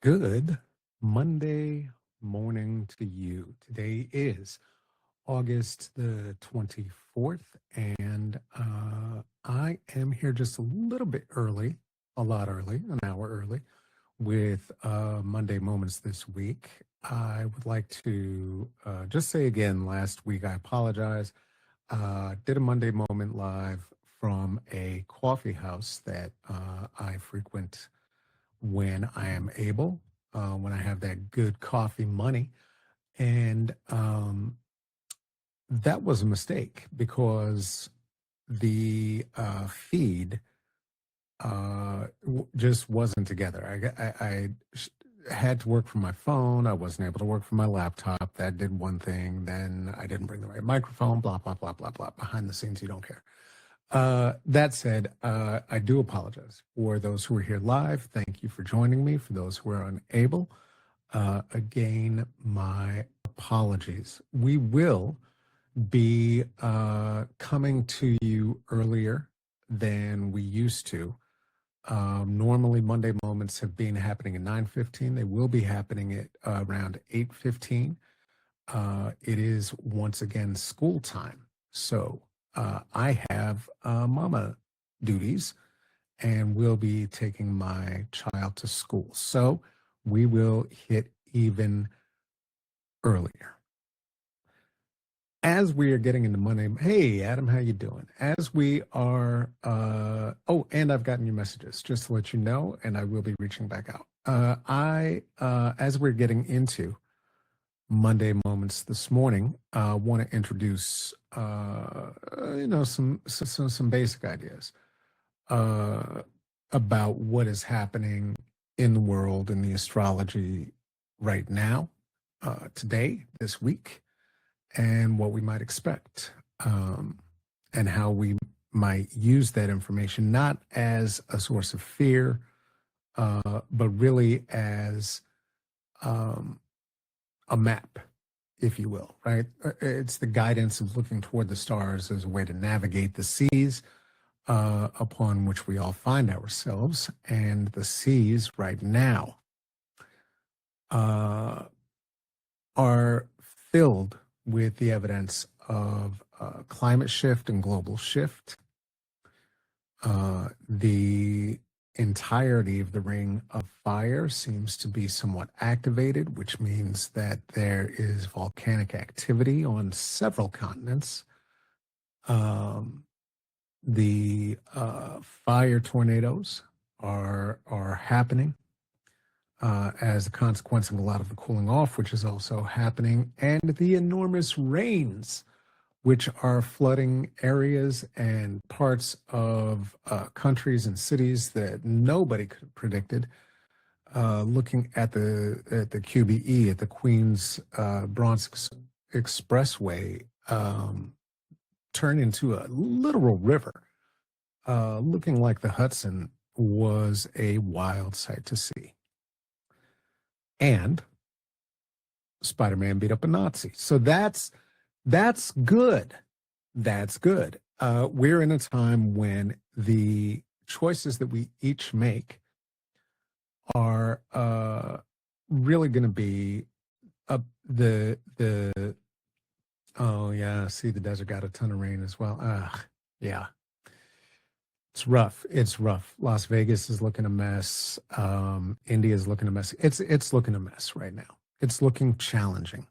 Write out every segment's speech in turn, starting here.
Good Monday morning to you. Today is August the 24th, and I am here just a little bit early, a lot early, an hour early, with Monday Moments this week. I would like to just say again, last week, I apologize. Did a Monday Moment live from a coffee house that I frequent when I am able, when I have that good coffee money. And that was a mistake because the feed just wasn't together. Had to work from my phone. I wasn't able to work from my laptop. That did one thing. Then I didn't bring the right microphone, blah, blah, blah, blah, blah. Behind the scenes, you don't care. That said, I do apologize for those who are here live. Thank you for joining me. For those who are unable, again, my apologies. We will be coming to you earlier than we used to. Normally, Monday Moments have been happening at 9:15. They will be happening at around 8:15. It is once again school time. So I have mama duties and will be taking my child to school. So we will hit even earlier. As we are getting into Monday, hey Adam, how you doing? As we are, and I've gotten your messages just to let you know, and I will be reaching back out. As we're getting into Monday Moments this morning, want to introduce, some basic ideas about what is happening in the world in the astrology right now, today, this week, and what we might expect, and how we might use that information not as a source of fear, but really as a map, if you will, right? It's the guidance of looking toward the stars as a way to navigate the seas upon which we all find ourselves. And the seas right now are filled with the evidence of climate shift and global shift. The entirety of the ring of fire seems to be somewhat activated, which means that there is volcanic activity on several continents. The fire tornadoes are happening as a consequence of a lot of the cooling off, which is also happening, and the enormous rains, which are flooding areas and parts of countries and cities that nobody could have predicted. Looking at the QBE, at the Queens Bronx Expressway, turn into a literal river, looking like the Hudson, was a wild sight to see. And Spider-Man beat up a Nazi. So that's good. That's good. We're in a time when the choices that we each make are really going to be the oh yeah, see, the desert got a ton of rain as well. Yeah. It's rough. It's rough. Las Vegas is looking a mess. India is looking a mess. It's looking a mess right now. It's looking challenging.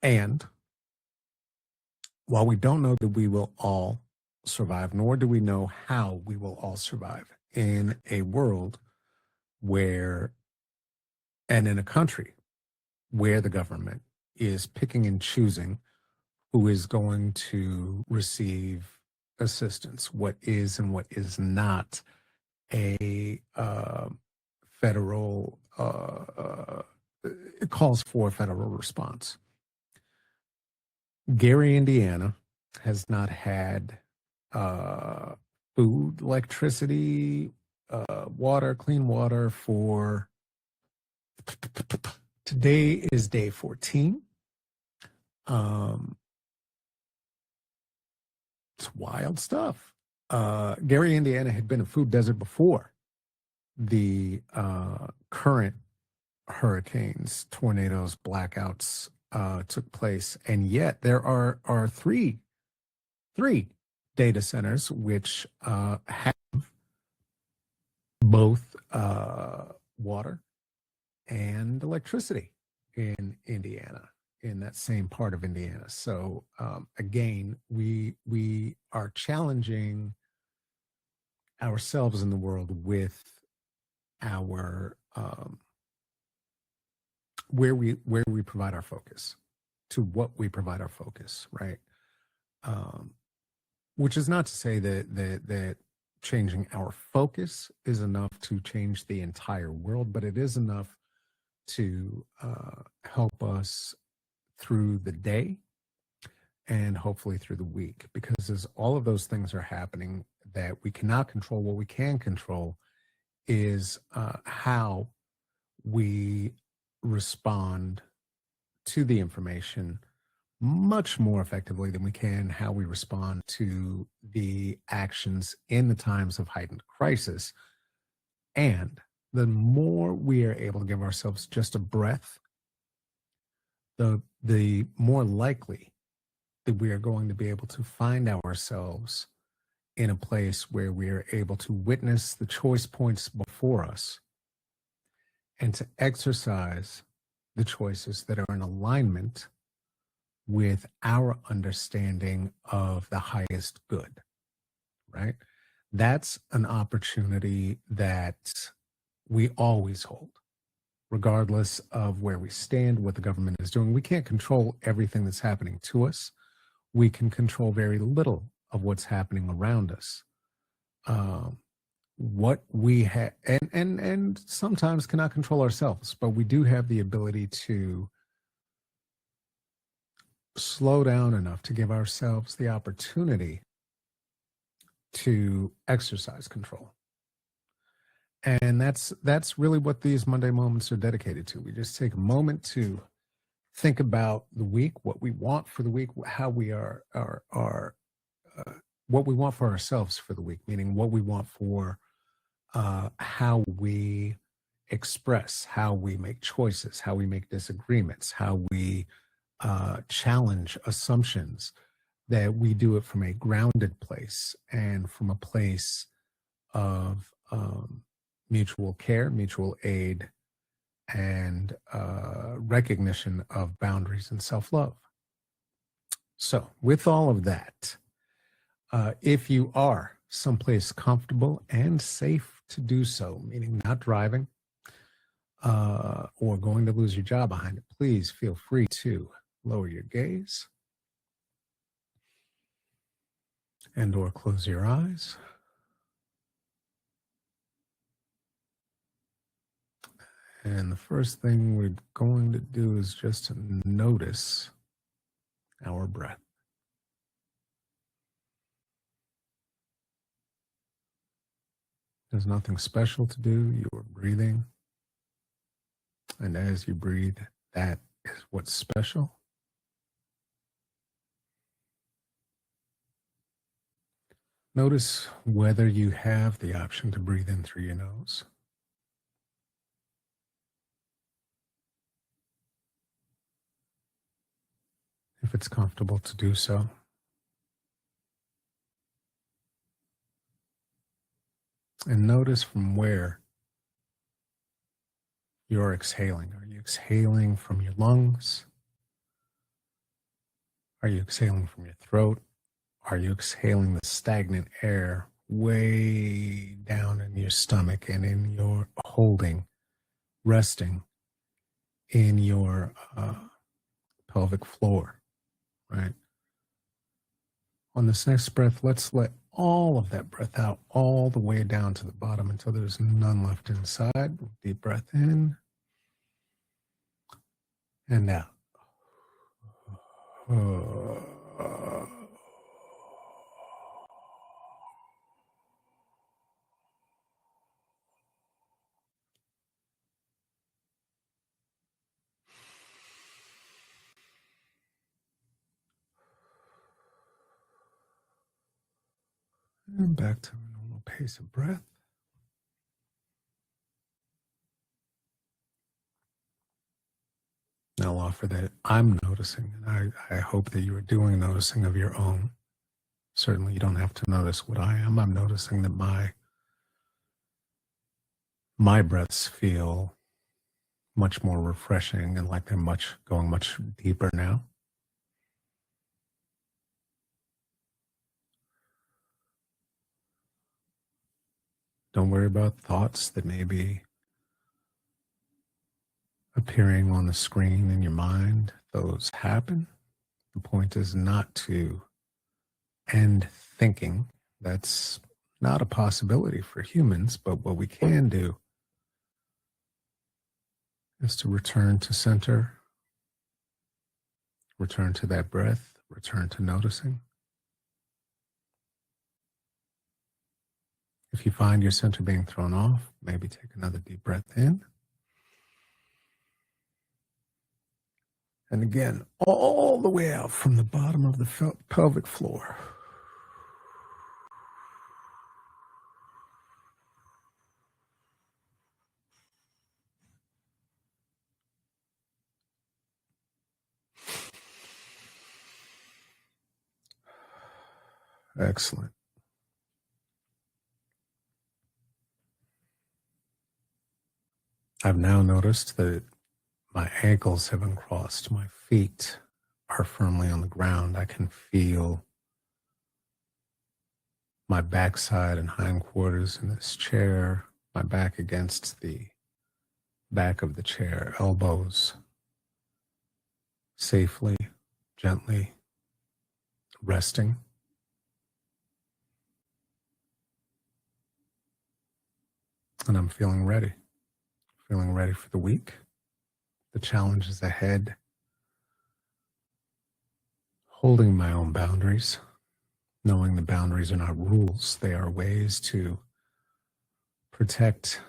And while we don't know that we will all survive, nor do we know how we will all survive in a world where, and in a country where the government is picking and choosing who is going to receive assistance, what is and what is not a federal, it calls for a federal response. Gary, Indiana has not had food, electricity, water, clean water for, today is day 14. It's wild stuff. Gary, Indiana had been a food desert before the current hurricanes, tornadoes, blackouts took place, and yet there are three data centers which have both water and electricity in Indiana, in that same part of Indiana. So again, we are challenging ourselves in the world with our where we provide our focus, to what we provide our focus, right? Um, which is not to say that changing our focus is enough to change the entire world, but it is enough to help us through the day and hopefully through the week, because as all of those things are happening that we cannot control, what we can control is how we respond to the information much more effectively than we can how we respond to the actions in the times of heightened crisis. And the more we are able to give ourselves just a breath, the more likely that we are going to be able to find ourselves in a place where we are able to witness the choice points before us and to exercise the choices that are in alignment with our understanding of the highest good, right? That's an opportunity that we always hold, regardless of where we stand, what the government is doing. We can't control everything that's happening to us. We can control very little of what's happening around us. What we have, and sometimes cannot control ourselves, but we do have the ability to slow down enough to give ourselves the opportunity to exercise control. And that's really what these Monday moments are dedicated to. We just take a moment to think about the week, what we want for the week, how we are what we want for ourselves for the week, meaning what we want for how we express, how we make choices, how we make disagreements, how we challenge assumptions, that we do it from a grounded place and from a place of mutual care, mutual aid, and recognition of boundaries and self-love. So with all of that, if you are someplace comfortable and safe to do so, meaning not driving or going to lose your job behind it, please feel free to lower your gaze and or close your eyes. And the first thing we're going to do is just to notice our breath. There's nothing special to do. You are breathing. And as you breathe, that is what's special. Notice whether you have the option to breathe in through your nose. If it's comfortable to do so. And notice from where you're exhaling. Are you exhaling from your lungs? Are you exhaling from your throat? Are you exhaling the stagnant air way down in your stomach and in your holding, resting in your pelvic floor, right? On this next breath, let's let all of that breath out all the way down to the bottom until there's none left inside. Deep breath in and out. And back to a normal pace of breath. I'll offer that I'm noticing, and I hope that you are doing noticing of your own. Certainly, you don't have to notice what I am. I'm noticing that my breaths feel much more refreshing and like they're going much deeper now. Don't worry about thoughts that may be appearing on the screen in your mind. Those happen. The point is not to end thinking. That's not a possibility for humans, but what we can do is to return to center, return to that breath, return to noticing. If you find your center being thrown off, maybe take another deep breath in. And again, all the way out from the bottom of the pelvic floor. Excellent. I've now noticed that my ankles have uncrossed. My feet are firmly on the ground. I can feel my backside and hindquarters in this chair, my back against the back of the chair, elbows safely, gently resting. And I'm feeling ready for the week, the challenges ahead, holding my own boundaries, knowing the boundaries are not rules. They are ways to protect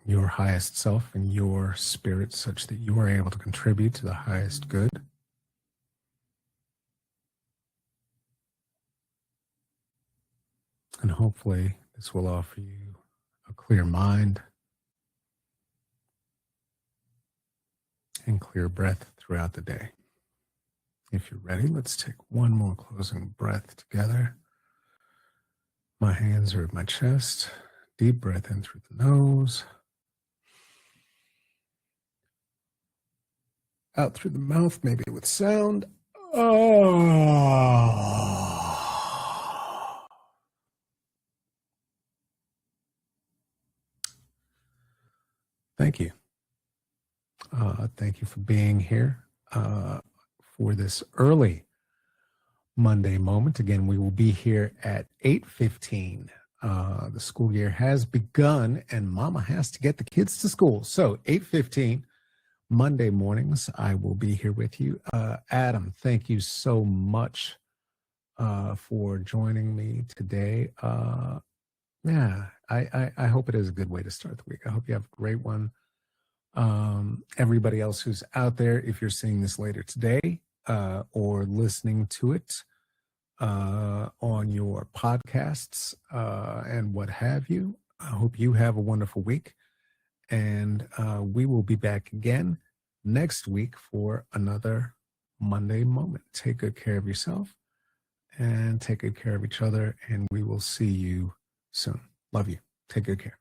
your highest self and your spirit such that you are able to contribute to the highest good. And hopefully this will offer you a clear mind and clear breath throughout the day. If you're ready, let's take one more closing breath together. My hands are at my chest. Deep breath in through the nose. Out through the mouth, maybe with sound. Oh. Thank you. Thank you for being here for this early Monday moment. Again, we will be here at 8:15. The school year has begun and mama has to get the kids to school. So 8:15 Monday mornings, I will be here with you. Adam, thank you so much for joining me today. Yeah, I hope it is a good way to start the week. I hope you have a great one. Everybody else who's out there, if you're seeing this later today or listening to it on your podcasts and what have you, I hope you have a wonderful week. And we will be back again next week for another Monday moment. Take good care of yourself and take good care of each other. And we will see you soon. Love you. Take good care.